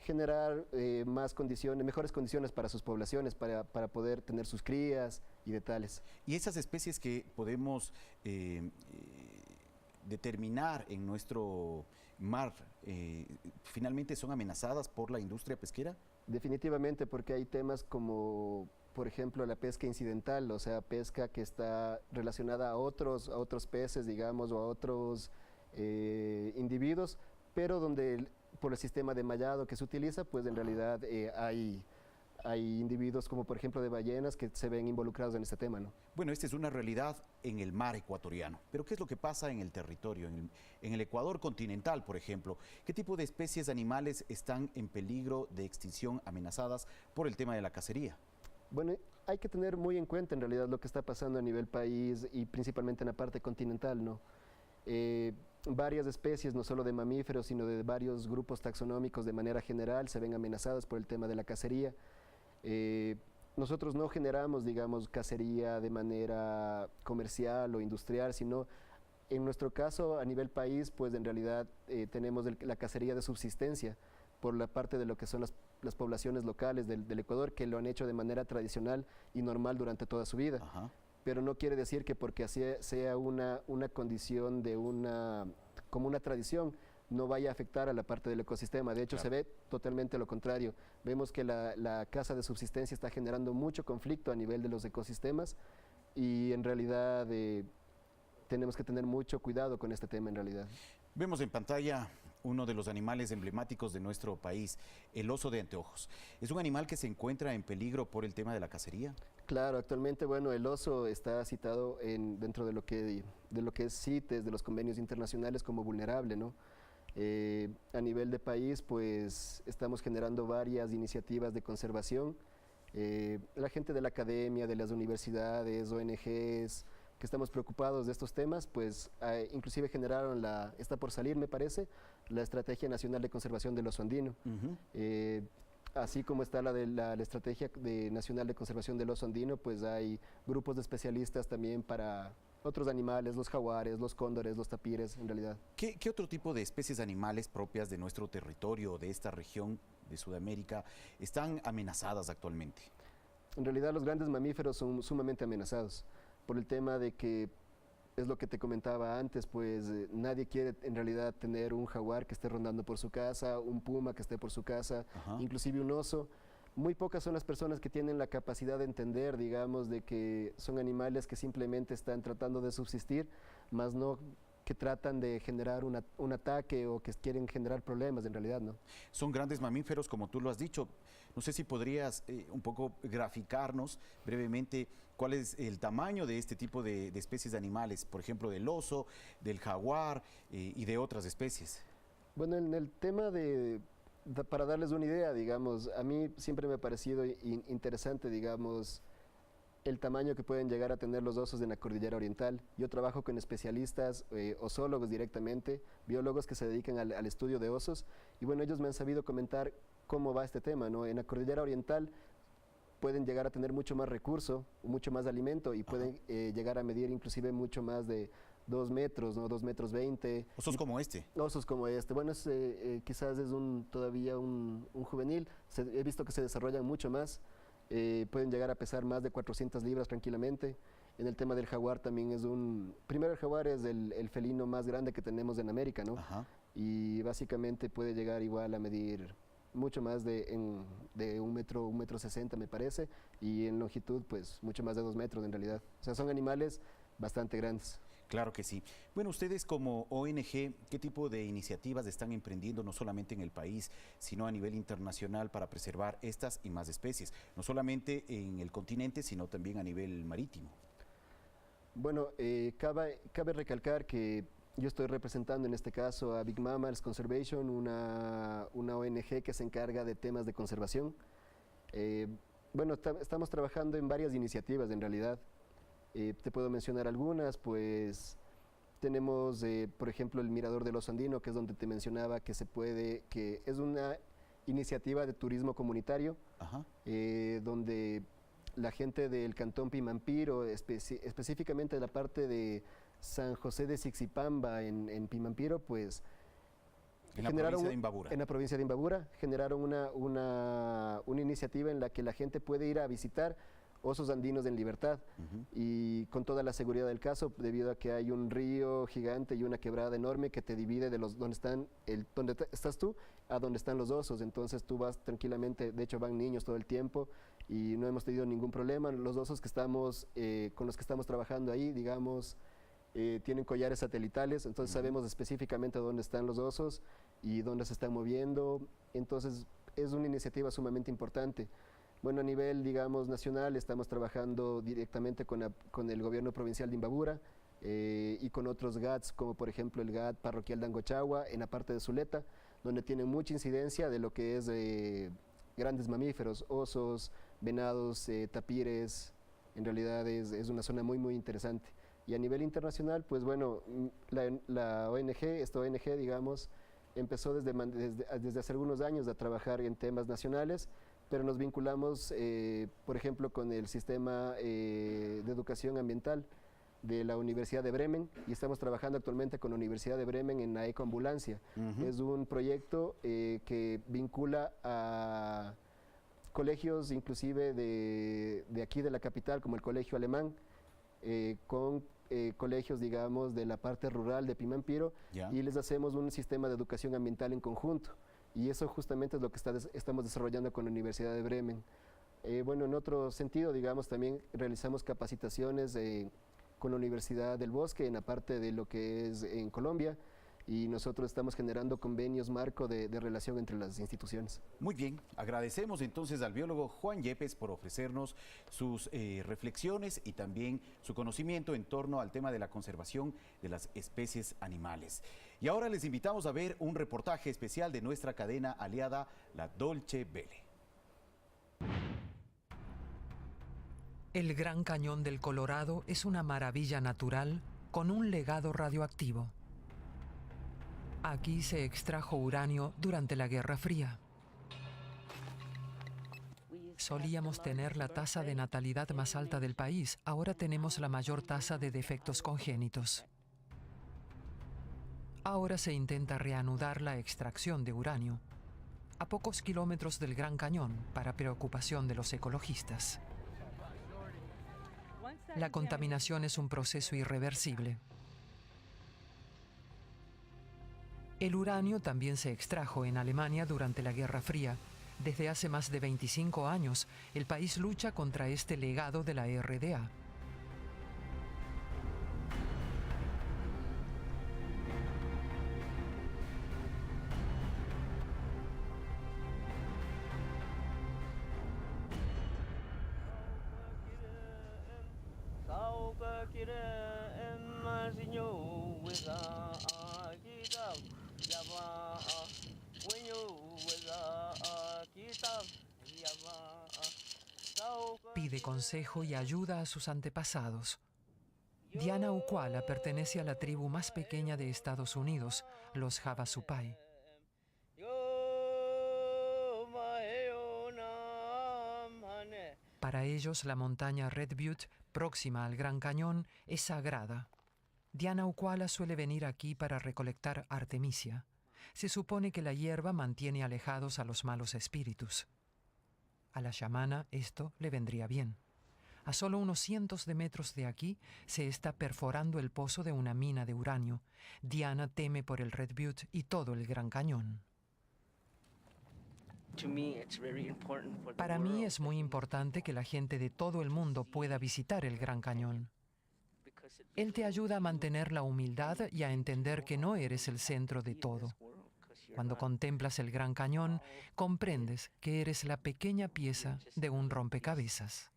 generar mejores condiciones para sus poblaciones, para poder tener sus crías y de tales. Y esas especies que podemos determinar en nuestro mar, ¿finalmente son amenazadas por la industria pesquera? Definitivamente, porque hay temas como, por ejemplo, la pesca incidental, o sea, pesca que está relacionada a otros peces, digamos, o a otros individuos, pero donde por el sistema de mallado que se utiliza, pues en realidad hay individuos como por ejemplo de ballenas que se ven involucrados en este tema, ¿no? Bueno, esta es una realidad en el mar ecuatoriano, pero ¿qué es lo que pasa en el territorio, en el Ecuador continental, por ejemplo? ¿Qué tipo de especies animales están en peligro de extinción, amenazadas por el tema de la cacería? Bueno, hay que tener muy en cuenta en realidad lo que está pasando a nivel país y principalmente en la parte continental, ¿no? Varias especies, no solo de mamíferos, sino de varios grupos taxonómicos de manera general, se ven amenazadas por el tema de la cacería. Nosotros no generamos, digamos, cacería de manera comercial o industrial, sino en nuestro caso, a nivel país, pues en realidad tenemos la cacería de subsistencia por la parte de lo que son las poblaciones locales del Ecuador, que lo han hecho de manera tradicional y normal durante toda su vida. Ajá. Pero no quiere decir que porque así sea una condición como una tradición, no vaya a afectar a la parte del ecosistema. De hecho, Claro. se ve totalmente lo contrario. Vemos que la caza de subsistencia está generando mucho conflicto a nivel de los ecosistemas y en realidad tenemos que tener mucho cuidado con este tema en realidad. Vemos en pantalla uno de los animales emblemáticos de nuestro país, el oso de anteojos. ¿Es un animal que se encuentra en peligro por el tema de la cacería? Claro, actualmente, bueno, el oso está citado dentro de lo que es CITES, de los convenios internacionales, como vulnerable, ¿no? A nivel de país, pues estamos generando varias iniciativas de conservación. La gente de la academia, de las universidades, ONGs, que estamos preocupados de estos temas, pues inclusive generaron está por salir, me parece, la Estrategia Nacional de Conservación del Oso Andino. Así como está la Estrategia Nacional de Conservación del Oso Andino, pues hay grupos de especialistas también para otros animales, los jaguares, los cóndores, los tapires, en realidad. ¿Qué otro tipo de especies animales propias de nuestro territorio, de esta región de Sudamérica, están amenazadas actualmente? En realidad los grandes mamíferos son sumamente amenazados por el tema de que, es lo que te comentaba antes, pues nadie quiere en realidad tener un jaguar que esté rondando por su casa, un puma que esté por su casa, Ajá. inclusive un oso. Muy pocas son las personas que tienen la capacidad de entender, digamos, de que son animales que simplemente están tratando de subsistir, más no que tratan de generar un ataque o que quieren generar problemas en realidad, ¿no? Son grandes mamíferos, como tú lo has dicho. No sé si podrías un poco graficarnos brevemente cuál es el tamaño de este tipo de especies de animales, por ejemplo, del oso, del jaguar y de otras especies. Bueno, en el tema para darles una idea, digamos, a mí siempre me ha parecido interesante, digamos, el tamaño que pueden llegar a tener los osos en la cordillera oriental. Yo trabajo con especialistas, osólogos directamente, biólogos que se dedican al estudio de osos, y bueno, ellos me han sabido comentar cómo va este tema, ¿no? En la cordillera oriental pueden llegar a tener mucho más recurso, mucho más alimento, y pueden llegar a medir inclusive mucho más de 2 metros, ¿no? 2 metros 20. Osos como este. Osos como este. Bueno, quizás es todavía un juvenil. He visto que se desarrollan mucho más. Pueden llegar a pesar más de 400 libras tranquilamente. En el tema del jaguar también primero el jaguar es el felino más grande que tenemos en América, ¿no? Ajá. Y básicamente puede llegar igual a medir mucho más de 1 metro 60 me parece, y en longitud pues mucho más de 2 metros en realidad. O sea, son animales bastante grandes. Claro que sí. Bueno, ustedes como ONG, ¿qué tipo de iniciativas están emprendiendo no solamente en el país, sino a nivel internacional para preservar estas y más especies? No solamente en el continente, sino también a nivel marítimo. Bueno, cabe recalcar que yo estoy representando en este caso a Big Mammals Conservation, una ONG que se encarga de temas de conservación. Bueno, estamos trabajando en varias iniciativas en realidad. Te puedo mencionar algunas, pues tenemos, por ejemplo, el Mirador del Oso Andino, que es donde te mencionaba que que es una iniciativa de turismo comunitario, Ajá. donde la gente del Cantón Pimampiro, específicamente de la parte de San José de Sixipamba en Pimampiro, pues En la provincia de Imbabura. En la provincia de Imbabura generaron una iniciativa en la que la gente puede ir a visitar osos andinos en libertad y con toda la seguridad del caso, debido a que hay un río gigante y una quebrada enorme que te divide de donde estás tú a donde están los osos. Entonces tú vas tranquilamente, de hecho van niños todo el tiempo y no hemos tenido ningún problema. Los osos con los que estamos trabajando ahí, digamos, tienen collares satelitales, entonces sabemos específicamente dónde están los osos y dónde se están moviendo. Entonces es una iniciativa sumamente importante. Bueno, a nivel, digamos, nacional, estamos trabajando directamente con el gobierno provincial de Imbabura y con otros GATs, como por ejemplo el GAT parroquial de Angochagua, en la parte de Zuleta, donde tienen mucha incidencia de lo que es grandes mamíferos, osos, venados, tapires. En realidad es una zona muy, muy interesante. Y a nivel internacional, pues bueno, la ONG, esta ONG, digamos, empezó desde hace algunos años a trabajar en temas nacionales, pero nos vinculamos, por ejemplo, con el sistema de educación ambiental de la Universidad de Bremen, y estamos trabajando actualmente con la Universidad de Bremen en la ecoambulancia. Es un proyecto que vincula a colegios inclusive de aquí de la capital, como el Colegio Alemán, con colegios, digamos, de la parte rural de Pimampiro, y les hacemos un sistema de educación ambiental en conjunto. Y eso justamente es lo que estamos desarrollando con la Universidad de Bremen. Bueno, en otro sentido, digamos, también realizamos capacitaciones con la Universidad del Bosque en la parte de lo que es en Colombia, y nosotros estamos generando convenios marco de relación entre las instituciones. Muy bien, agradecemos entonces al biólogo Juan Yepes por ofrecernos sus reflexiones y también su conocimiento en torno al tema de la conservación de las especies animales. Y ahora les invitamos a ver un reportaje especial de nuestra cadena aliada, la Dolce Vele. El Gran Cañón del Colorado es una maravilla natural con un legado radioactivo. Aquí se extrajo uranio durante la Guerra Fría. Solíamos tener la tasa de natalidad más alta del país, ahora tenemos la mayor tasa de defectos congénitos. Ahora se intenta reanudar la extracción de uranio, a pocos kilómetros del Gran Cañón, para preocupación de los ecologistas. La contaminación es un proceso irreversible. El uranio también se extrajo en Alemania durante la Guerra Fría. Desde hace más de 25 años, el país lucha contra este legado de la RDA. Pide consejo y ayuda a sus antepasados. Diana Ukwala pertenece a la tribu más pequeña de Estados Unidos, los Havasupai. Para ellos, la montaña Red Butte, próxima al Gran Cañón, es sagrada. Diana Ukwala suele venir aquí para recolectar artemisia. Se supone que la hierba mantiene alejados a los malos espíritus. A la chamana esto le vendría bien. A solo unos cientos de metros de aquí se está perforando el pozo de una mina de uranio. Diana teme por el Red Butte y todo el Gran Cañón. Para mí es muy importante que la gente de todo el mundo pueda visitar el Gran Cañón. Él te ayuda a mantener la humildad y a entender que no eres el centro de todo. Cuando contemplas el Gran Cañón, comprendes que eres la pequeña pieza de un rompecabezas.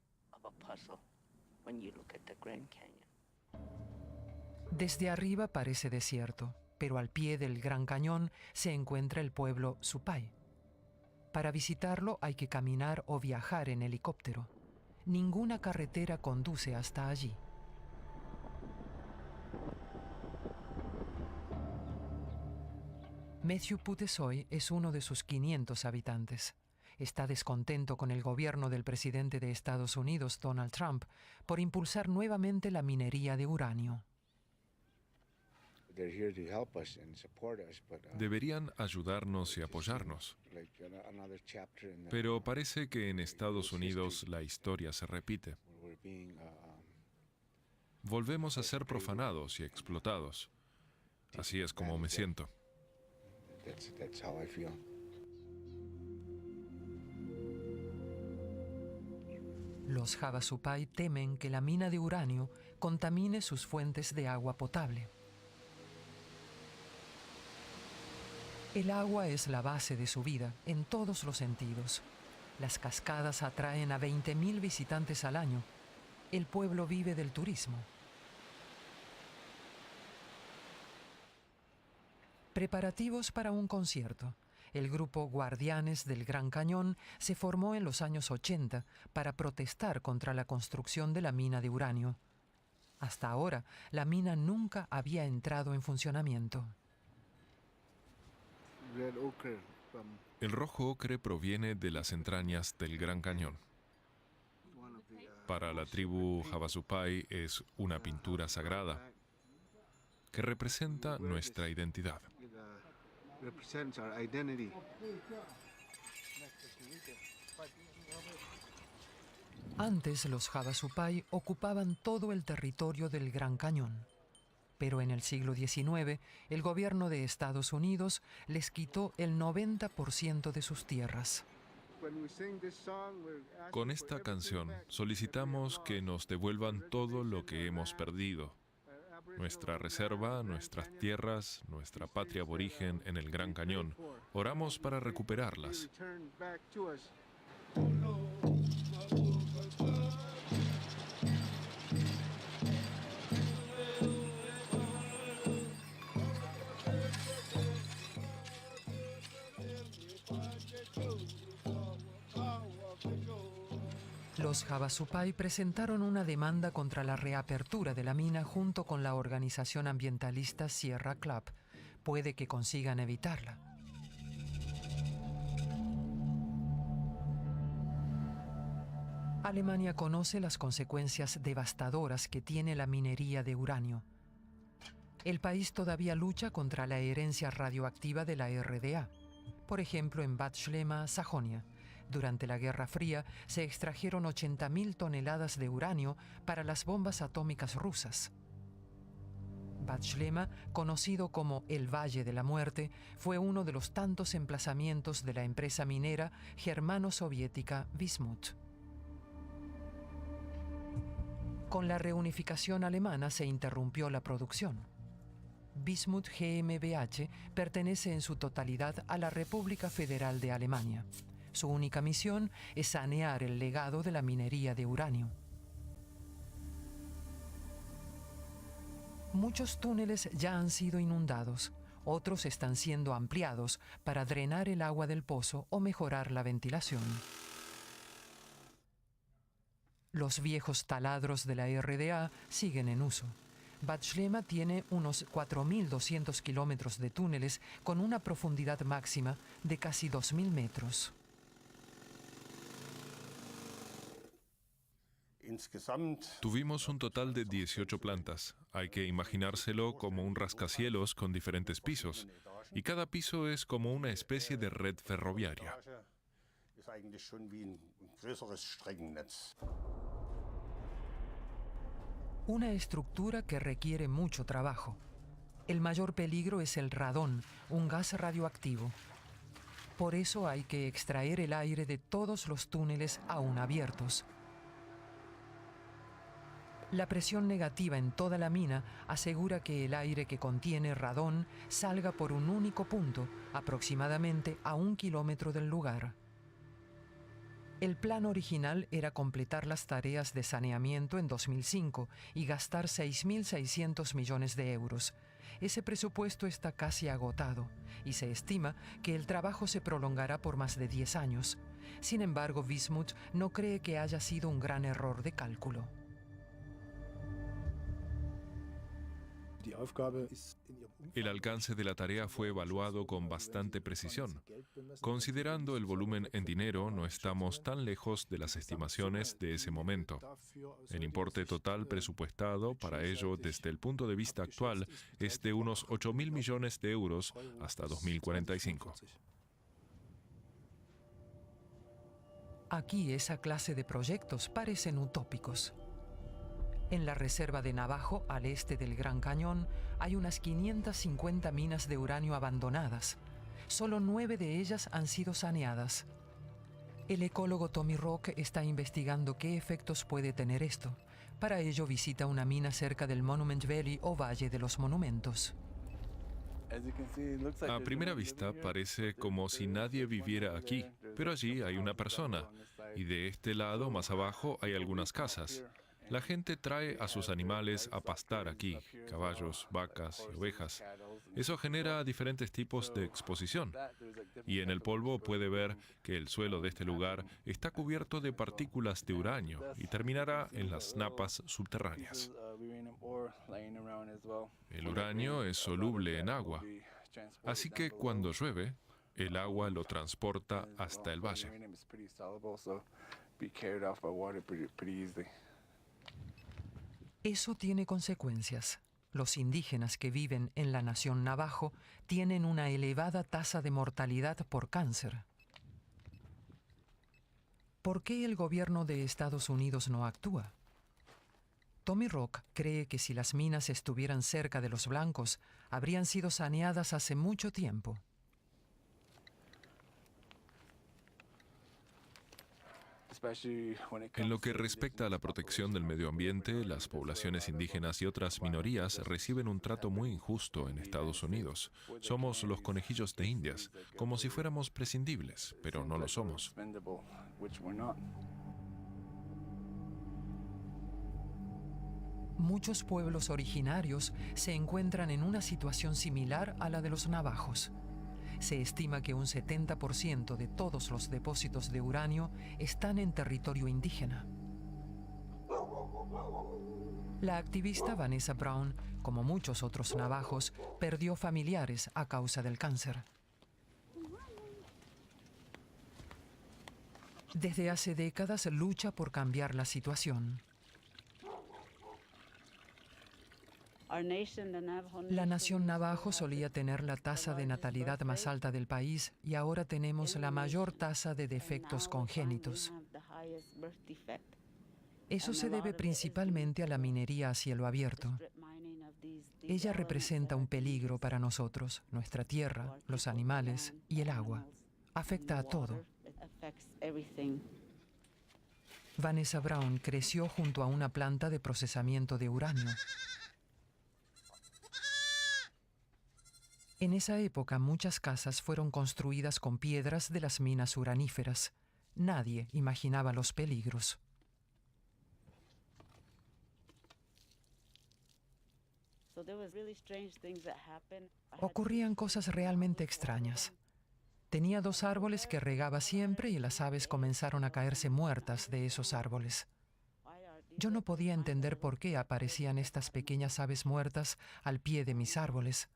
Desde arriba parece desierto, pero al pie del Gran Cañón se encuentra el pueblo Supai. Para visitarlo hay que caminar o viajar en helicóptero. Ninguna carretera conduce hasta allí. Matthew Putesoy es uno de sus 500 habitantes. Está descontento con el gobierno del presidente de Estados Unidos, Donald Trump, por impulsar nuevamente la minería de uranio. Deberían ayudarnos y apoyarnos. Pero parece que en Estados Unidos la historia se repite. Volvemos a ser profanados y explotados. Así es como me siento. Los Havasupai temen que la mina de uranio contamine sus fuentes de agua potable. El agua es la base de su vida, en todos los sentidos. Las cascadas atraen a 20.000 visitantes al año. El pueblo vive del turismo. Preparativos para un concierto. El grupo Guardianes del Gran Cañón se formó en los años 80 para protestar contra la construcción de la mina de uranio. Hasta ahora, la mina nunca había entrado en funcionamiento. El rojo ocre proviene de las entrañas del Gran Cañón. Para la tribu Havasupai es una pintura sagrada que representa nuestra identidad. Antes los Havasupai ocupaban todo el territorio del Gran Cañón. Pero en el siglo XIX, el gobierno de Estados Unidos les quitó el 90% de sus tierras. Con esta canción solicitamos que nos devuelvan todo lo que hemos perdido. Nuestra reserva, nuestras tierras, nuestra patria aborigen en el Gran Cañón. Oramos para recuperarlas. Los Havasupai presentaron una demanda contra la reapertura de la mina junto con la organización ambientalista Sierra Club. Puede que consigan evitarla. Alemania conoce las consecuencias devastadoras que tiene la minería de uranio. El país todavía lucha contra la herencia radioactiva de la RDA. Por ejemplo, en Bad Schlema, Sajonia. Durante la Guerra Fría se extrajeron 80.000 toneladas de uranio para las bombas atómicas rusas. Bad Schlema, conocido como el Valle de la Muerte, fue uno de los tantos emplazamientos de la empresa minera germano-soviética Wismut. Con la reunificación alemana se interrumpió la producción. Wismut GmbH pertenece en su totalidad a la República Federal de Alemania. Su única misión es sanear el legado de la minería de uranio. Muchos túneles ya han sido inundados, otros están siendo ampliados para drenar el agua del pozo o mejorar la ventilación. Los viejos taladros de la RDA siguen en uso. Bad Schlema tiene unos 4.200 kilómetros de túneles con una profundidad máxima de casi 2.000 metros. Tuvimos un total de 18 plantas. Hay que imaginárselo como un rascacielos con diferentes pisos. Y cada piso es como una especie de red ferroviaria. Una estructura que requiere mucho trabajo. El mayor peligro es el radón, un gas radioactivo. Por eso hay que extraer el aire de todos los túneles aún abiertos. La presión negativa en toda la mina asegura que el aire que contiene radón salga por un único punto, aproximadamente a 1 kilómetro del lugar. El plan original era completar las tareas de saneamiento en 2005 y gastar 6.600 millones de euros. Ese presupuesto está casi agotado y se estima que el trabajo se prolongará por más de 10 años. Sin embargo, Wismut no cree que haya sido un gran error de cálculo. El alcance de la tarea fue evaluado con bastante precisión. Considerando el volumen en dinero, no estamos tan lejos de las estimaciones de ese momento. El importe total presupuestado para ello desde el punto de vista actual es de unos 8.000 millones de euros hasta 2045. Aquí esa clase de proyectos parecen utópicos. En la reserva de Navajo, al este del Gran Cañón, hay unas 550 minas de uranio abandonadas. Solo 9 de ellas han sido saneadas. El ecólogo Tommy Rock está investigando qué efectos puede tener esto. Para ello visita una mina cerca del Monument Valley o Valle de los Monumentos. A primera vista parece como si nadie viviera aquí, pero allí hay una persona, y de este lado, más abajo, hay algunas casas. La gente trae a sus animales a pastar aquí, caballos, vacas y ovejas. Eso genera diferentes tipos de exposición. Y en el polvo puede ver que el suelo de este lugar está cubierto de partículas de uranio y terminará en las napas subterráneas. El uranio es soluble en agua, así que cuando llueve, el agua lo transporta hasta el valle. Eso tiene consecuencias. Los indígenas que viven en la nación Navajo tienen una elevada tasa de mortalidad por cáncer. ¿Por qué el gobierno de Estados Unidos no actúa? Tommy Rock cree que si las minas estuvieran cerca de los blancos, habrían sido saneadas hace mucho tiempo. En lo que respecta a la protección del medio ambiente, las poblaciones indígenas y otras minorías reciben un trato muy injusto en Estados Unidos. Somos los conejillos de Indias, como si fuéramos prescindibles, pero no lo somos. Muchos pueblos originarios se encuentran en una situación similar a la de los navajos. Se estima que un 70% de todos los depósitos de uranio están en territorio indígena. La activista Vanessa Brown, como muchos otros navajos, perdió familiares a causa del cáncer. Desde hace décadas lucha por cambiar la situación. La nación navajo solía tener la tasa de natalidad más alta del país y ahora tenemos la mayor tasa de defectos congénitos. Eso se debe principalmente a la minería a cielo abierto. Ella representa un peligro para nosotros, nuestra tierra, los animales y el agua. Afecta a todo. Vanessa Brown creció junto a una planta de procesamiento de uranio. En esa época muchas casas fueron construidas con piedras de las minas uraníferas. Nadie imaginaba los peligros. Ocurrían cosas realmente extrañas. Tenía 2 árboles que regaba siempre y las aves comenzaron a caerse muertas de esos árboles. Yo no podía entender por qué aparecían estas pequeñas aves muertas al pie de mis árboles.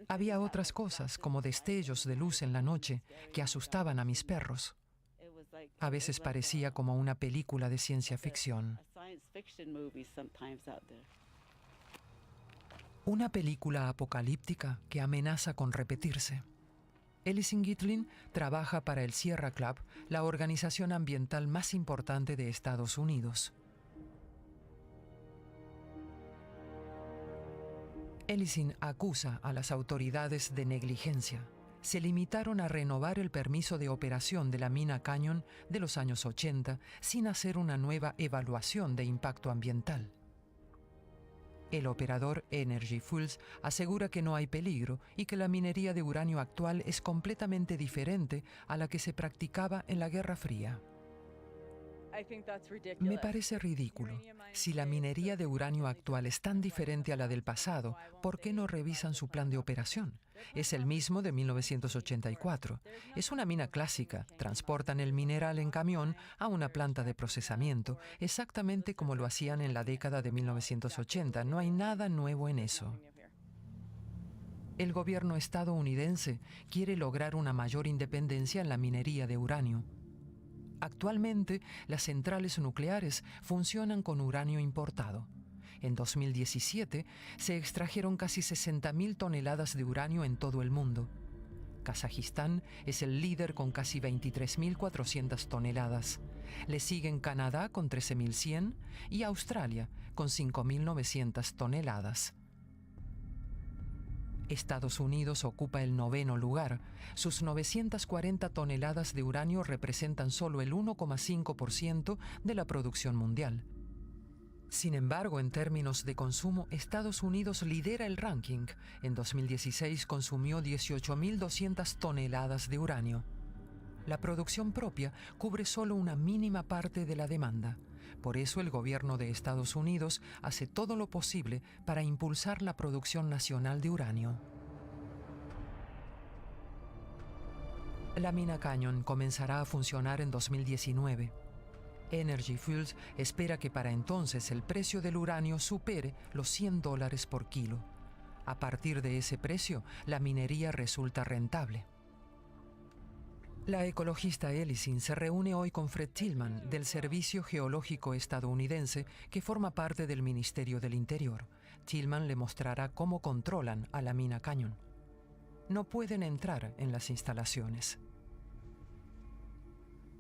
Había otras cosas, como destellos de luz en la noche, que asustaban a mis perros. A veces parecía como una película de ciencia ficción. Una película apocalíptica que amenaza con repetirse. Ellison Gitlin trabaja para el Sierra Club, la organización ambiental más importante de Estados Unidos. Ellison acusa a las autoridades de negligencia. Se limitaron a renovar el permiso de operación de la mina Canyon de los años 80 sin hacer una nueva evaluación de impacto ambiental. El operador Energy Fuels asegura que no hay peligro y que la minería de uranio actual es completamente diferente a la que se practicaba en la Guerra Fría. Me parece ridículo. Si la minería de uranio actual es tan diferente a la del pasado, ¿por qué no revisan su plan de operación? Es el mismo de 1984. Es una mina clásica. Transportan el mineral en camión a una planta de procesamiento, exactamente como lo hacían en la década de 1980. No hay nada nuevo en eso. El gobierno estadounidense quiere lograr una mayor independencia en la minería de uranio. Actualmente, las centrales nucleares funcionan con uranio importado. En 2017, se extrajeron casi 60.000 toneladas de uranio en todo el mundo. Kazajistán es el líder con casi 23.400 toneladas. Le siguen Canadá con 13.100 y Australia con 5.900 toneladas. Estados Unidos ocupa el 9º lugar. Sus 940 toneladas de uranio representan solo el 1,5% de la producción mundial. Sin embargo, en términos de consumo, Estados Unidos lidera el ranking. En 2016 consumió 18.200 toneladas de uranio. La producción propia cubre solo una mínima parte de la demanda. Por eso el gobierno de Estados Unidos hace todo lo posible para impulsar la producción nacional de uranio. La mina Canyon comenzará a funcionar en 2019. Energy Fuels espera que para entonces el precio del uranio supere los $100 por kilo. A partir de ese precio, la minería resulta rentable. La ecologista Ellison se reúne hoy con Fred Tillman, del Servicio Geológico estadounidense, que forma parte del Ministerio del Interior. Tillman le mostrará cómo controlan a la mina Canyon. No pueden entrar en las instalaciones.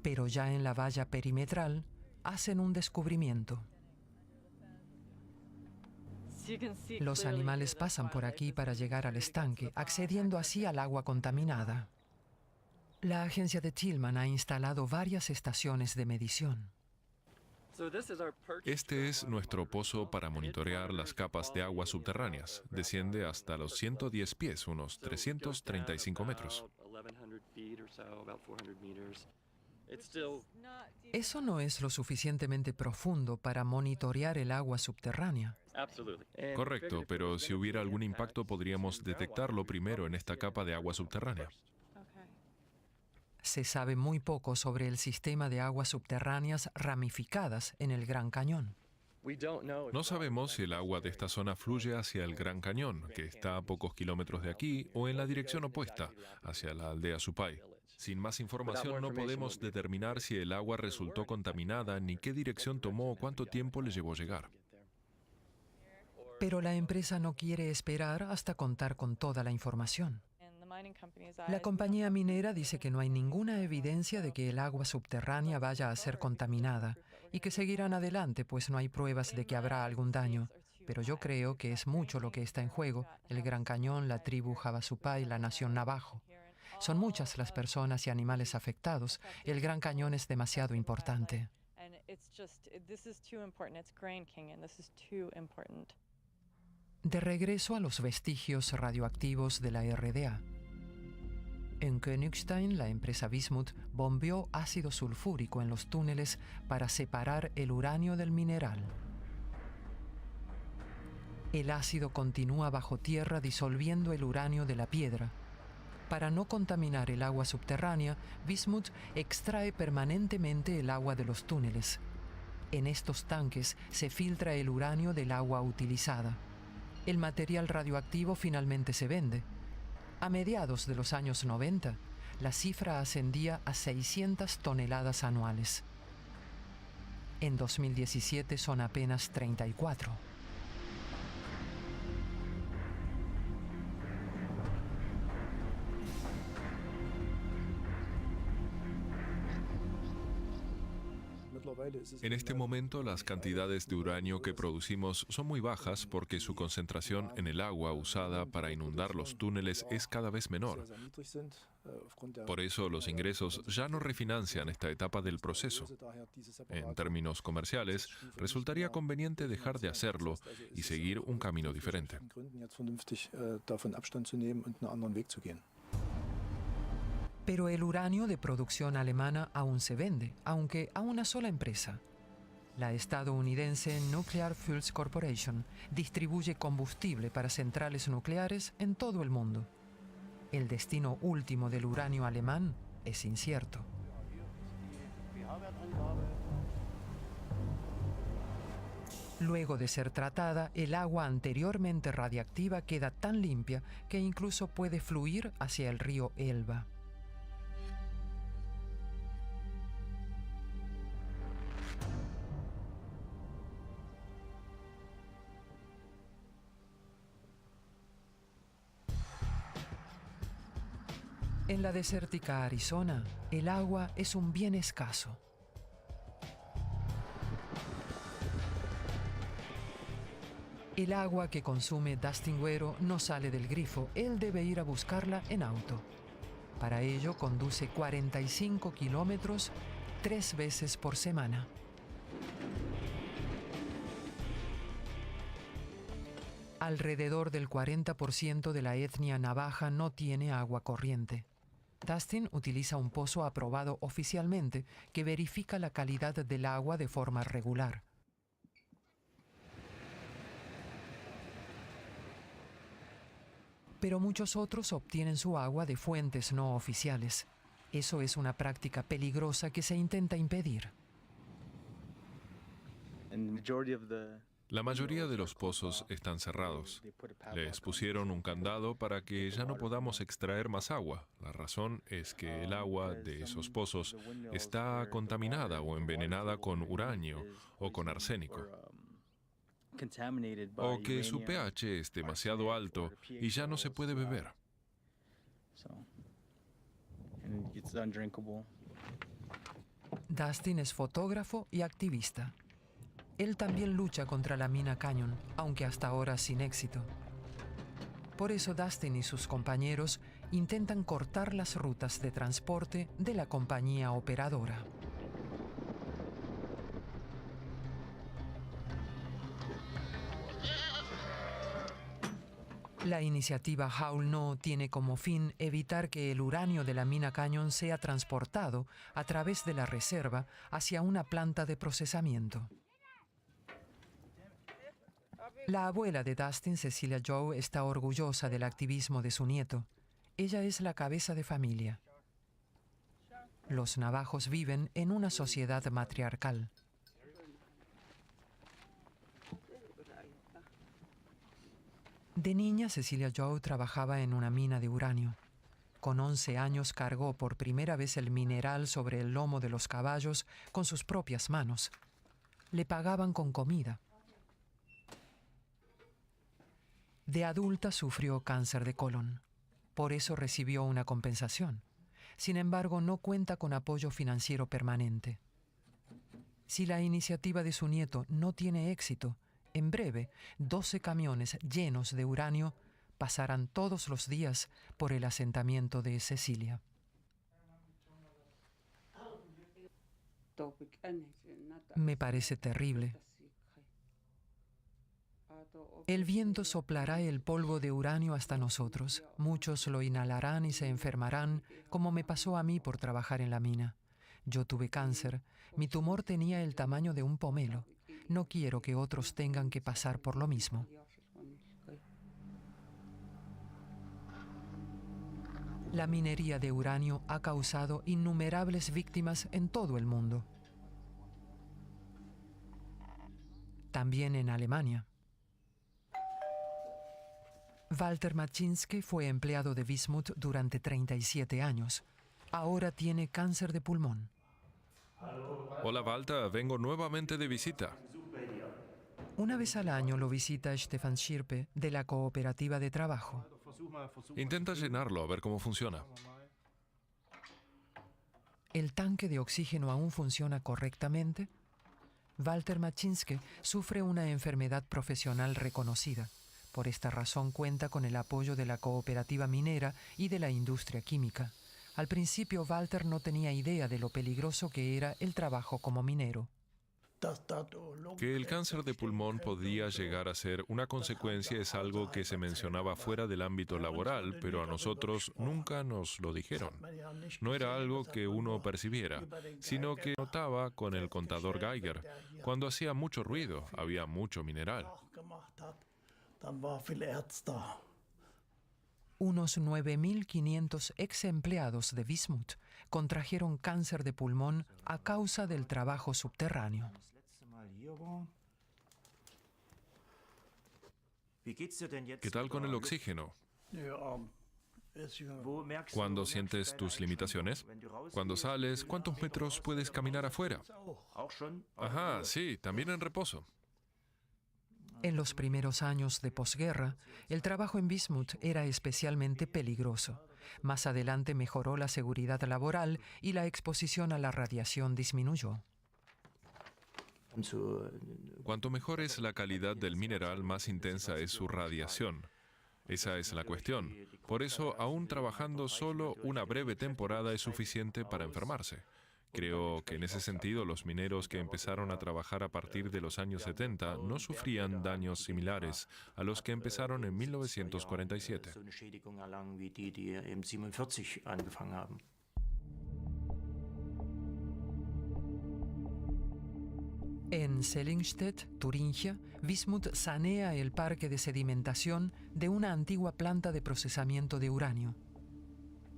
Pero ya en la valla perimetral hacen un descubrimiento. Los animales pasan por aquí para llegar al estanque, accediendo así al agua contaminada. La agencia de Tillman ha instalado varias estaciones de medición. Este es nuestro pozo para monitorear las capas de aguas subterráneas. Desciende hasta los 110 pies, unos 335 metros. Eso no es lo suficientemente profundo para monitorear el agua subterránea. Correcto, pero si hubiera algún impacto podríamos detectarlo primero en esta capa de agua subterránea. Se sabe muy poco sobre el sistema de aguas subterráneas ramificadas en el Gran Cañón. No sabemos si el agua de esta zona fluye hacia el Gran Cañón, que está a pocos kilómetros de aquí, o en la dirección opuesta, hacia la aldea Supay. Sin más información no podemos determinar si el agua resultó contaminada, ni qué dirección tomó o cuánto tiempo le llevó llegar. Pero la empresa no quiere esperar hasta contar con toda la información. La compañía minera dice que no hay ninguna evidencia de que el agua subterránea vaya a ser contaminada y que seguirán adelante, pues no hay pruebas de que habrá algún daño. Pero yo creo que es mucho lo que está en juego: el Gran Cañón, la tribu Havasupai y la nación Navajo. Son muchas las personas y animales afectados. El Gran Cañón es demasiado importante. De regreso a los vestigios radioactivos de la RDA. En Königstein, la empresa Bismuth bombeó ácido sulfúrico en los túneles para separar el uranio del mineral. El ácido continúa bajo tierra disolviendo el uranio de la piedra. Para no contaminar el agua subterránea, Bismuth extrae permanentemente el agua de los túneles. En estos tanques se filtra el uranio del agua utilizada. El material radioactivo finalmente se vende. A mediados de los años 90, la cifra ascendía a 600 toneladas anuales. En 2017 son apenas 34. En este momento, las cantidades de uranio que producimos son muy bajas porque su concentración en el agua usada para inundar los túneles es cada vez menor. Por eso, los ingresos ya no refinancian esta etapa del proceso. En términos comerciales, resultaría conveniente dejar de hacerlo y seguir un camino diferente. Pero el uranio de producción alemana aún se vende, aunque a una sola empresa. La estadounidense Nuclear Fuels Corporation distribuye combustible para centrales nucleares en todo el mundo. El destino último del uranio alemán es incierto. Luego de ser tratada, el agua anteriormente radiactiva queda tan limpia que incluso puede fluir hacia el río Elba. En la desértica Arizona, el agua es un bien escaso. El agua que consume Dustin Güero no sale del grifo, él debe ir a buscarla en auto. Para ello conduce 45 kilómetros 3 veces por semana. Alrededor del 40% de la etnia navaja no tiene agua corriente. Dustin utiliza un pozo aprobado oficialmente que verifica la calidad del agua de forma regular. Pero muchos otros obtienen su agua de fuentes no oficiales. Eso es una práctica peligrosa que se intenta impedir. La mayoría de los pozos están cerrados. Les pusieron un candado para que ya no podamos extraer más agua. La razón es que el agua de esos pozos está contaminada o envenenada con uranio o con arsénico. O que su pH es demasiado alto y ya no se puede beber. Dustin es fotógrafo y activista. Él también lucha contra la mina Canyon, aunque hasta ahora sin éxito. Por eso Dustin y sus compañeros intentan cortar las rutas de transporte de la compañía operadora. La iniciativa Howl No tiene como fin evitar que el uranio de la mina Canyon sea transportado a través de la reserva hacia una planta de procesamiento. La abuela de Dustin, Cecilia Joe, está orgullosa del activismo de su nieto. Ella es la cabeza de familia. Los navajos viven en una sociedad matriarcal. De niña, Cecilia Joe trabajaba en una mina de uranio. Con 11 años cargó por primera vez el mineral sobre el lomo de los caballos con sus propias manos. Le pagaban con comida. De adulta sufrió cáncer de colon. Por eso recibió una compensación. Sin embargo, no cuenta con apoyo financiero permanente. Si la iniciativa de su nieto no tiene éxito, en breve, 12 camiones llenos de uranio pasarán todos los días por el asentamiento de Cecilia. Me parece terrible. El viento soplará el polvo de uranio hasta nosotros. Muchos lo inhalarán y se enfermarán, como me pasó a mí por trabajar en la mina. Yo tuve cáncer. Mi tumor tenía el tamaño de un pomelo. No quiero que otros tengan que pasar por lo mismo. La minería de uranio ha causado innumerables víctimas en todo el mundo. También en Alemania. Walter Maczynski fue empleado de Wismut durante 37 años. Ahora tiene cáncer de pulmón. Hola Walter, vengo nuevamente de visita. Una vez al año lo visita Stefan Schirpe de la cooperativa de trabajo. Intenta llenarlo a ver cómo funciona. ¿El tanque de oxígeno aún funciona correctamente? Walter Maczynski sufre una enfermedad profesional reconocida. Por esta razón cuenta con el apoyo de la cooperativa minera y de la industria química. Al principio Walter no tenía idea de lo peligroso que era el trabajo como minero. Que el cáncer de pulmón podía llegar a ser una consecuencia es algo que se mencionaba fuera del ámbito laboral, pero a nosotros nunca nos lo dijeron. No era algo que uno percibiera, sino que notaba con el contador Geiger. Cuando hacía mucho ruido, había mucho mineral. Unos 9.500 ex empleados de Wismut contrajeron cáncer de pulmón a causa del trabajo subterráneo. ¿Qué tal con el oxígeno? ¿Cuándo sientes tus limitaciones? Cuando sales, ¿cuántos metros puedes caminar afuera? Ajá, sí, también en reposo. En los primeros años de posguerra, el trabajo en Wismut era especialmente peligroso. Más adelante mejoró la seguridad laboral y la exposición a la radiación disminuyó. Cuanto mejor es la calidad del mineral, más intensa es su radiación. Esa es la cuestión. Por eso, aún trabajando solo una breve temporada es suficiente para enfermarse. Creo que en ese sentido los mineros que empezaron a trabajar a partir de los años 70 no sufrían daños similares a los que empezaron en 1947. En Sellingstedt, Turingia, Wismut sanea el parque de sedimentación de una antigua planta de procesamiento de uranio.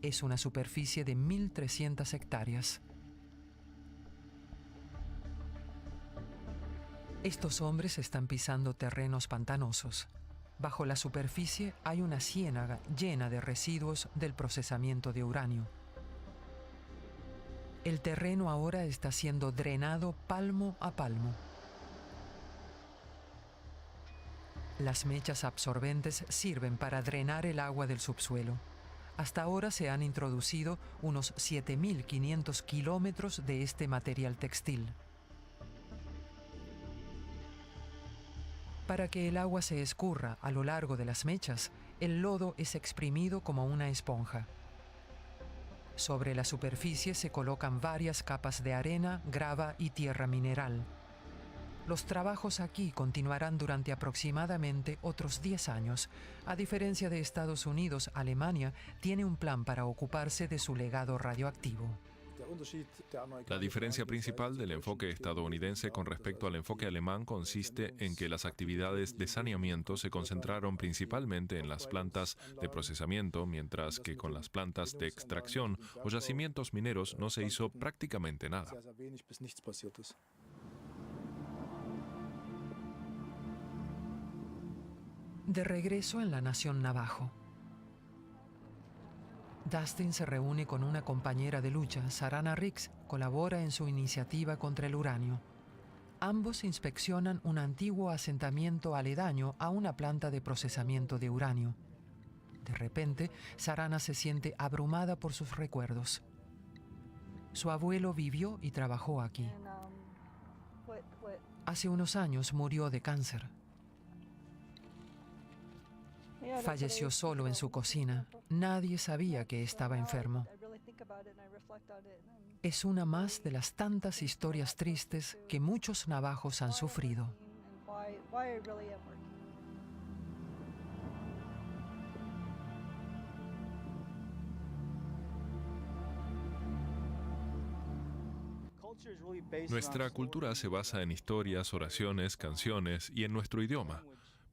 Es una superficie de 1.300 hectáreas. Estos hombres están pisando terrenos pantanosos. Bajo la superficie hay una ciénaga llena de residuos del procesamiento de uranio. El terreno ahora está siendo drenado palmo a palmo. Las mechas absorbentes sirven para drenar el agua del subsuelo. Hasta ahora se han introducido unos 7.500 kilómetros de este material textil. Para que el agua se escurra a lo largo de las mechas, el lodo es exprimido como una esponja. Sobre la superficie se colocan varias capas de arena, grava y tierra mineral. Los trabajos aquí continuarán durante aproximadamente otros 10 años. A diferencia de Estados Unidos, Alemania tiene un plan para ocuparse de su legado radioactivo. La diferencia principal del enfoque estadounidense con respecto al enfoque alemán consiste en que las actividades de saneamiento se concentraron principalmente en las plantas de procesamiento, mientras que con las plantas de extracción o yacimientos mineros no se hizo prácticamente nada. De regreso en la nación Navajo, Dustin se reúne con una compañera de lucha. Sarana Ricks colabora en su iniciativa contra el uranio. Ambos inspeccionan un antiguo asentamiento aledaño a una planta de procesamiento de uranio. De repente, Sarana se siente abrumada por sus recuerdos. Su abuelo vivió y trabajó aquí. Hace unos años murió de cáncer. Falleció solo en su cocina. Nadie sabía que estaba enfermo. Es una más de las tantas historias tristes que muchos navajos han sufrido. Nuestra cultura se basa en historias, oraciones, canciones y en nuestro idioma.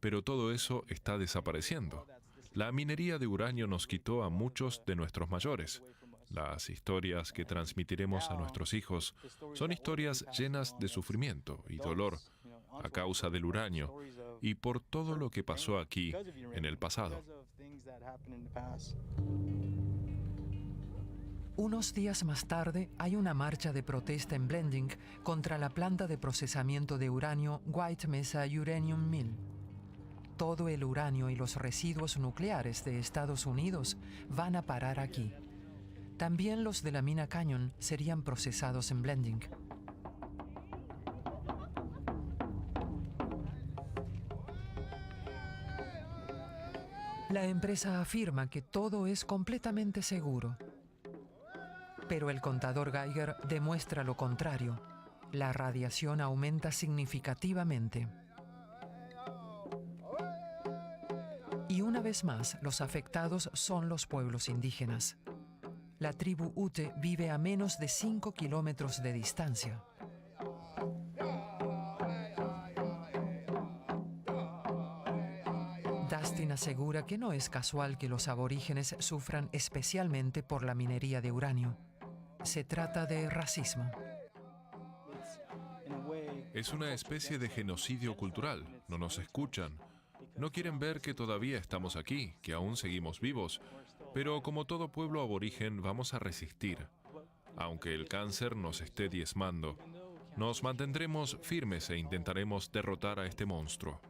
Pero todo eso está desapareciendo. La minería de uranio nos quitó a muchos de nuestros mayores. Las historias que transmitiremos a nuestros hijos son historias llenas de sufrimiento y dolor a causa del uranio y por todo lo que pasó aquí en el pasado. Unos días más tarde hay una marcha de protesta en Blending contra la planta de procesamiento de uranio White Mesa Uranium Mill. Todo el uranio y los residuos nucleares de Estados Unidos van a parar aquí. También los de la mina Canyon serían procesados en Blending. La empresa afirma que todo es completamente seguro. Pero el contador Geiger demuestra lo contrario. La radiación aumenta significativamente. Y una vez más, los afectados son los pueblos indígenas. La tribu Ute vive a menos de 5 kilómetros de distancia. Dustin asegura que no es casual que los aborígenes sufran especialmente por la minería de uranio. Se trata de racismo. Es una especie de genocidio cultural. No nos escuchan. No quieren ver que todavía estamos aquí, que aún seguimos vivos. Pero como todo pueblo aborigen vamos a resistir. Aunque el cáncer nos esté diezmando, nos mantendremos firmes e intentaremos derrotar a este monstruo.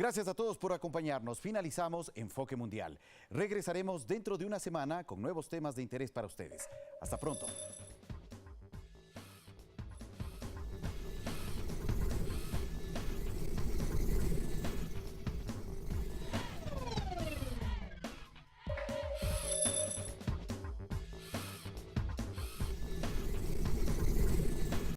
Gracias a todos por acompañarnos. Finalizamos Enfoque Mundial. Regresaremos dentro de una semana con nuevos temas de interés para ustedes. Hasta pronto.